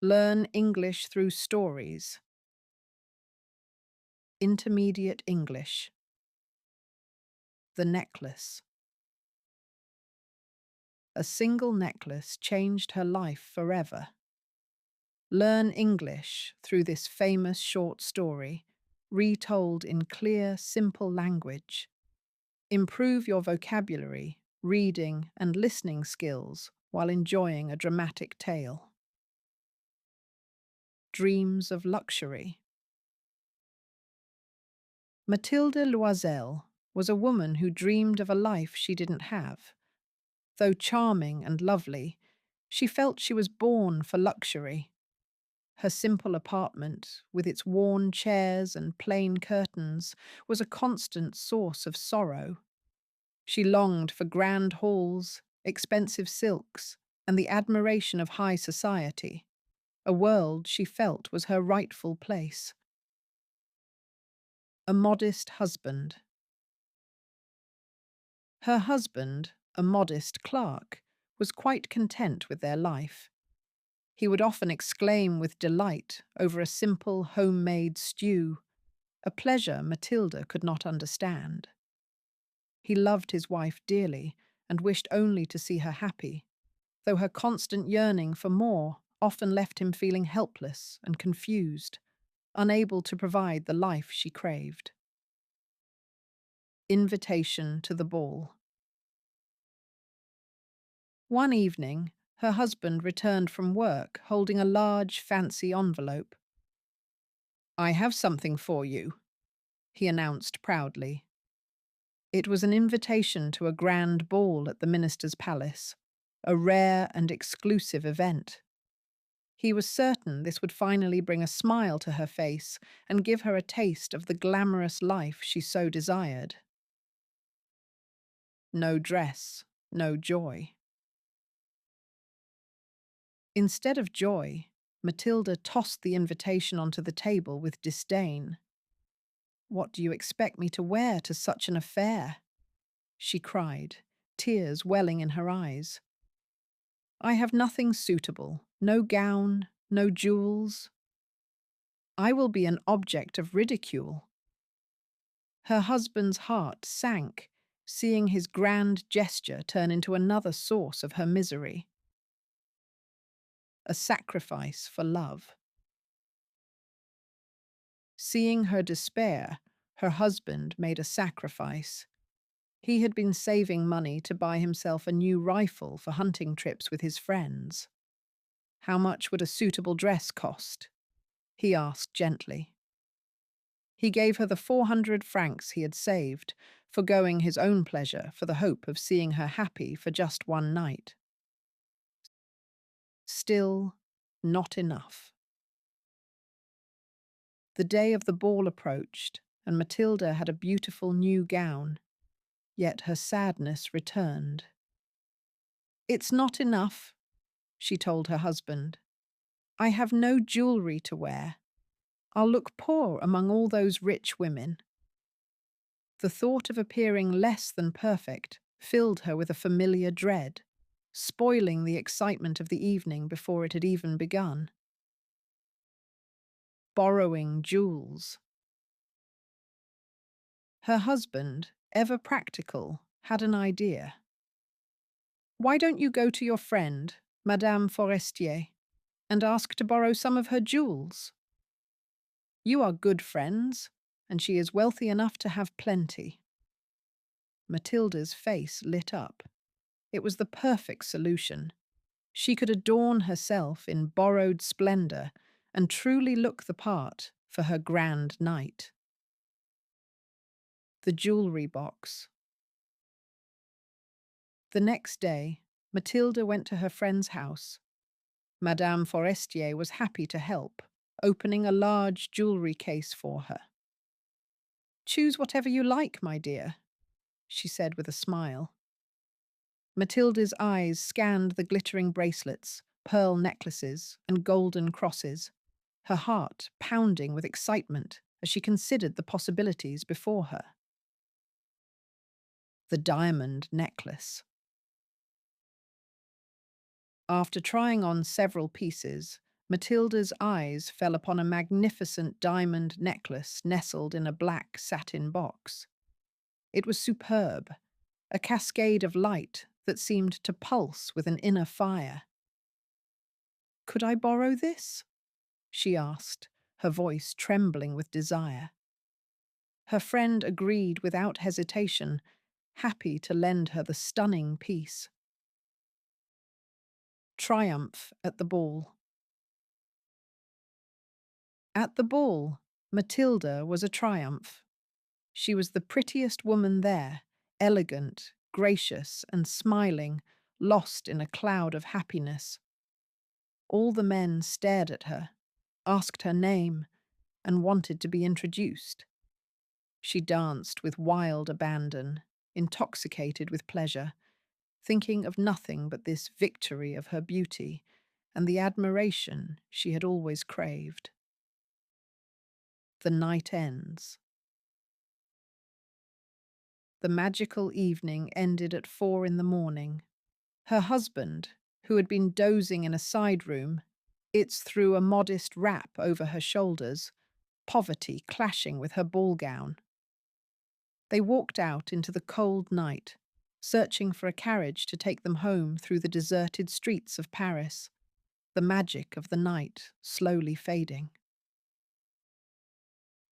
Learn English through stories. Intermediate English. The necklace. A single necklace changed her life forever. Learn English through this famous short story, retold in clear, simple language. Improve your vocabulary, reading, and listening skills while enjoying a dramatic tale. Dreams of luxury. Mathilde Loisel was a woman who dreamed of a life she didn't have. Though charming and lovely, she felt she was born for luxury. Her simple apartment, with its worn chairs and plain curtains, was a constant source of sorrow. She longed for grand halls, expensive silks, and the admiration of high society, a world she felt was her rightful place. A modest husband. Her husband, a modest clerk, was quite content with their life. He would often exclaim with delight over a simple homemade stew, a pleasure Mathilde could not understand. He loved his wife dearly and wished only to see her happy, though her constant yearning for more often left him feeling helpless and confused, unable to provide the life she craved. Invitation to the ball. One evening, her husband returned from work holding a large, fancy envelope. "I have something for you," he announced proudly. It was an invitation to a grand ball at the minister's palace, a rare and exclusive event. He was certain this would finally bring a smile to her face and give her a taste of the glamorous life she so desired. No dress, no joy. Instead of joy, Mathilde tossed the invitation onto the table with disdain. "What do you expect me to wear to such an affair?" she cried, tears welling in her eyes. "I have nothing suitable, no gown, no jewels. I will be an object of ridicule." Her husband's heart sank, seeing his grand gesture turn into another source of her misery. A sacrifice for love. Seeing her despair, her husband made a sacrifice. He had been saving money to buy himself a new rifle for hunting trips with his friends. "How much would a suitable dress cost?" he asked gently. He gave her the 400 francs he had saved, forgoing his own pleasure for the hope of seeing her happy for just one night. Still, not enough. The day of the ball approached, and Mathilde had a beautiful new gown. Yet her sadness returned. "It's not enough," she told her husband. "I have no jewelry to wear. I'll look poor among all those rich women." The thought of appearing less than perfect filled her with a familiar dread, spoiling the excitement of the evening before it had even begun. Borrowing jewels. Her husband, ever practical, had an idea. "Why don't you go to your friend, Madame Forestier, and ask to borrow some of her jewels? You are good friends, and she is wealthy enough to have plenty." Mathilde's face lit up. It was the perfect solution. She could adorn herself in borrowed splendor and truly look the part for her grand night. The jewelry box. The next day, Mathilde went to her friend's house. Madame Forestier was happy to help, opening a large jewelry case for her. "Choose whatever you like, my dear," she said with a smile. Mathilde's eyes scanned the glittering bracelets, pearl necklaces, and golden crosses, her heart pounding with excitement as she considered the possibilities before her. The diamond necklace. After trying on several pieces, Matilda's eyes fell upon a magnificent diamond necklace nestled in a black satin box. It was superb, a cascade of light that seemed to pulse with an inner fire. "Could I borrow this?" she asked, her voice trembling with desire. Her friend agreed without hesitation, happy to lend her the stunning piece. Triumph at the ball. At the ball, Matilda was a triumph. She was the prettiest woman there, elegant, gracious, and smiling, lost in a cloud of happiness. All the men stared at her, asked her name, and wanted to be introduced. She danced with wild abandon, intoxicated with pleasure, thinking of nothing but this victory of her beauty and the admiration she had always craved. The night ends. The magical evening ended at 4 in the morning. Her husband, who had been dozing in a side room, it's threw a modest wrap over her shoulders, poverty clashing with her ball gown. They walked out into the cold night, searching for a carriage to take them home through the deserted streets of Paris, the magic of the night slowly fading.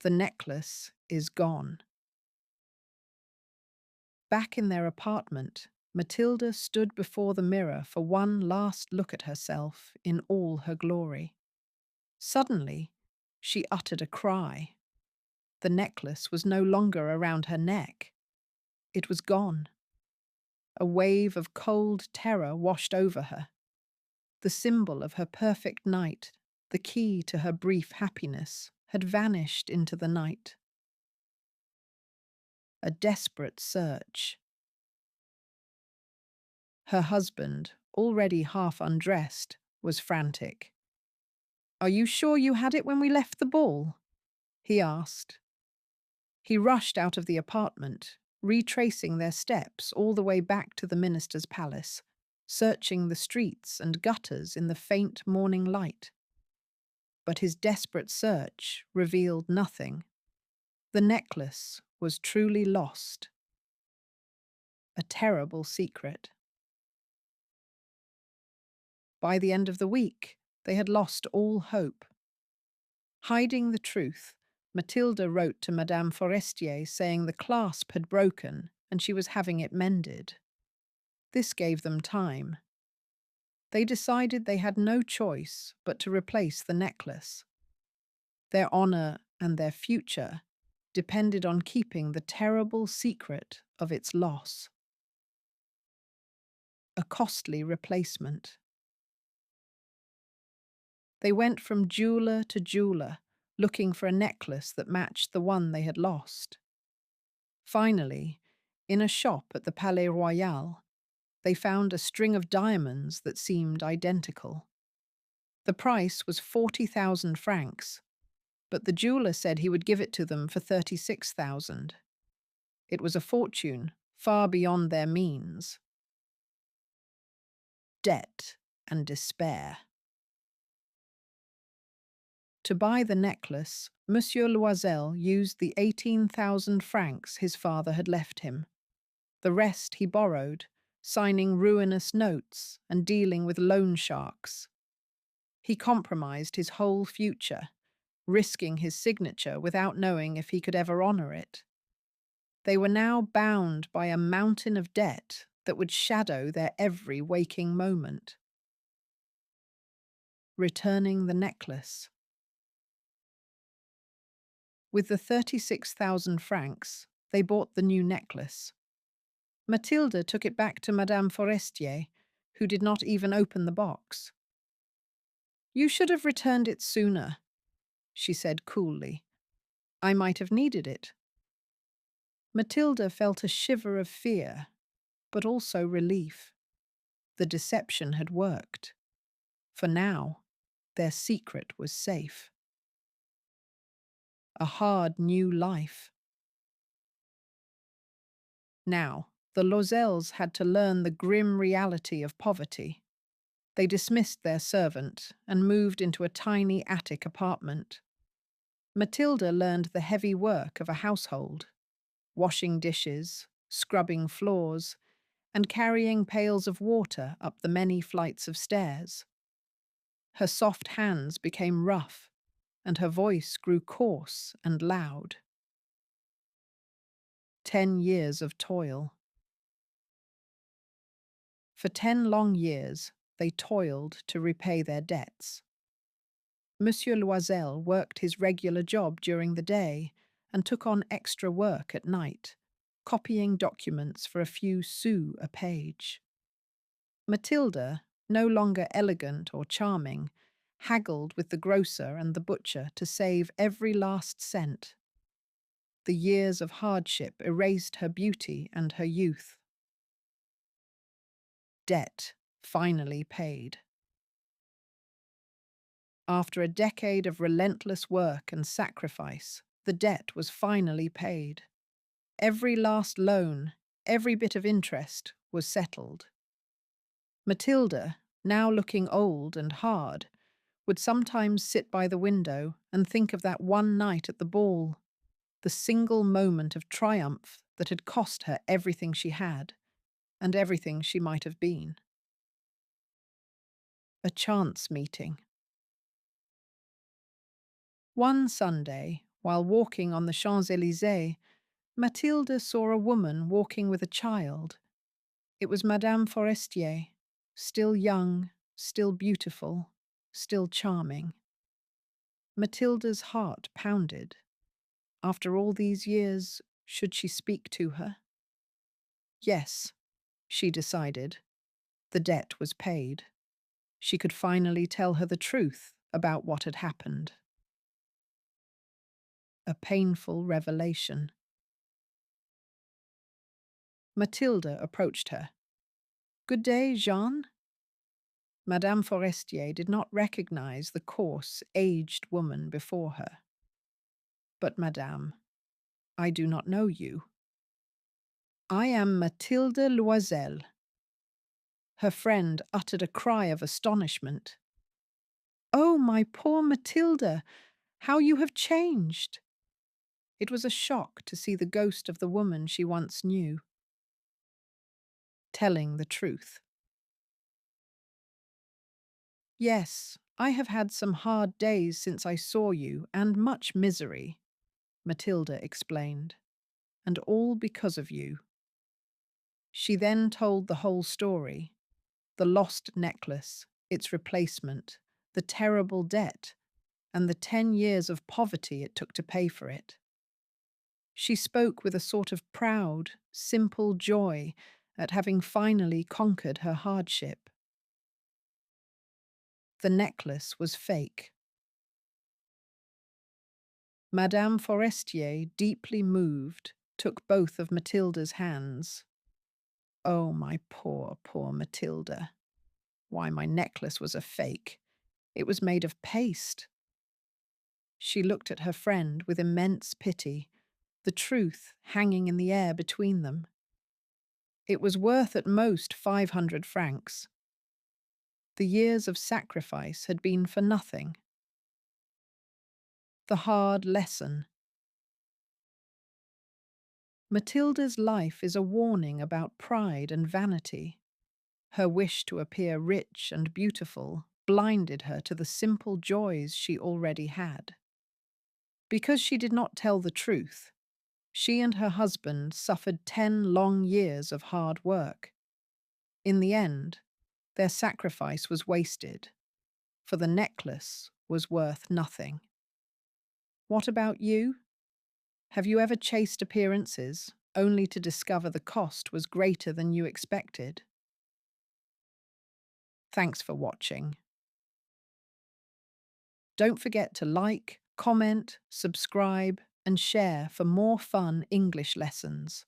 The necklace is gone. Back in their apartment, Matilda stood before the mirror for one last look at herself in all her glory. Suddenly, she uttered a cry. The necklace was no longer around her neck. It was gone. A wave of cold terror washed over her. The symbol of her perfect night, the key to her brief happiness, had vanished into the night. A desperate search. Her husband, already half undressed, was frantic. "Are you sure you had it when we left the ball?" he asked. He rushed out of the apartment, retracing their steps all the way back to the minister's palace, searching the streets and gutters in the faint morning light. But his desperate search revealed nothing. The necklace was truly lost. A terrible secret. By the end of the week, they had lost all hope. Hiding the truth, Mathilde wrote to Madame Forestier saying the clasp had broken and she was having it mended. This gave them time. They decided they had no choice but to replace the necklace. Their honor and their future depended on keeping the terrible secret of its loss. A costly replacement. They went from jeweler to jeweler, looking for a necklace that matched the one they had lost. Finally, in a shop at the Palais Royal, they found a string of diamonds that seemed identical. The price was 40,000 francs, but the jeweler said he would give it to them for 36,000. It was a fortune far beyond their means. Debt and despair. To buy the necklace, Monsieur Loisel used the 18,000 francs his father had left him. The rest he borrowed, signing ruinous notes and dealing with loan sharks. He compromised his whole future, risking his signature without knowing if he could ever honor it. They were now bound by a mountain of debt that would shadow their every waking moment. Returning the necklace. With the 36,000 francs, they bought the new necklace. Mathilde took it back to Madame Forestier, who did not even open the box. "You should have returned it sooner," she said coolly. "I might have needed it." Mathilde felt a shiver of fear, but also relief. The deception had worked. For now, their secret was safe. A hard new life. Now, the Loisels had to learn the grim reality of poverty. They dismissed their servant and moved into a tiny attic apartment. Mathilde learned the heavy work of a household, washing dishes, scrubbing floors, and carrying pails of water up the many flights of stairs. Her soft hands became rough, and her voice grew coarse and loud. 10 years of toil. For 10 long years, they toiled to repay their debts. Monsieur Loisel worked his regular job during the day and took on extra work at night, copying documents for a few sous a page. Mathilde, no longer elegant or charming, haggled with the grocer and the butcher to save every last cent. The years of hardship erased her beauty and her youth. Debt finally paid. After a decade of relentless work and sacrifice, the debt was finally paid. Every last loan, every bit of interest, was settled. Mathilde, now looking old and hard, would sometimes sit by the window and think of that one night at the ball, the single moment of triumph that had cost her everything she had and everything she might have been. A chance meeting. One Sunday, while walking on the Champs-Élysées, Mathilde saw a woman walking with a child. It was Madame Forestier, still young, still beautiful, still charming. Mathilde's heart pounded. After all these years, should she speak to her? Yes, she decided. The debt was paid. She could finally tell her the truth about what had happened. A painful revelation. Mathilde approached her. "Good day, Jeanne." Madame Forestier did not recognize the coarse, aged woman before her. "But, madame, I do not know you." "I am Mathilde Loisel." Her friend uttered a cry of astonishment. "Oh, my poor Mathilde, how you have changed!" It was a shock to see the ghost of the woman she once knew. Telling the truth. "Yes, I have had some hard days since I saw you, and much misery," Mathilde explained, "and all because of you." She then told the whole story: the lost necklace, its replacement, the terrible debt, and the 10 years of poverty it took to pay for it. She spoke with a sort of proud, simple joy at having finally conquered her hardship. The necklace was fake. Madame Forestier, deeply moved, took both of Mathilde's hands. "Oh, my poor, poor Mathilde. Why, my necklace was a fake. It was made of paste." She looked at her friend with immense pity, the truth hanging in the air between them. It was worth at most 500 francs. The years of sacrifice had been for nothing. The hard lesson. Mathilde's life is a warning about pride and vanity. Her wish to appear rich and beautiful blinded her to the simple joys she already had. Because she did not tell the truth, she and her husband suffered 10 long years of hard work. In the end, their sacrifice was wasted, for the necklace was worth nothing. What about you? Have you ever chased appearances only to discover the cost was greater than you expected? Thanks for watching. Don't forget to like, comment, subscribe, and share for more fun English lessons.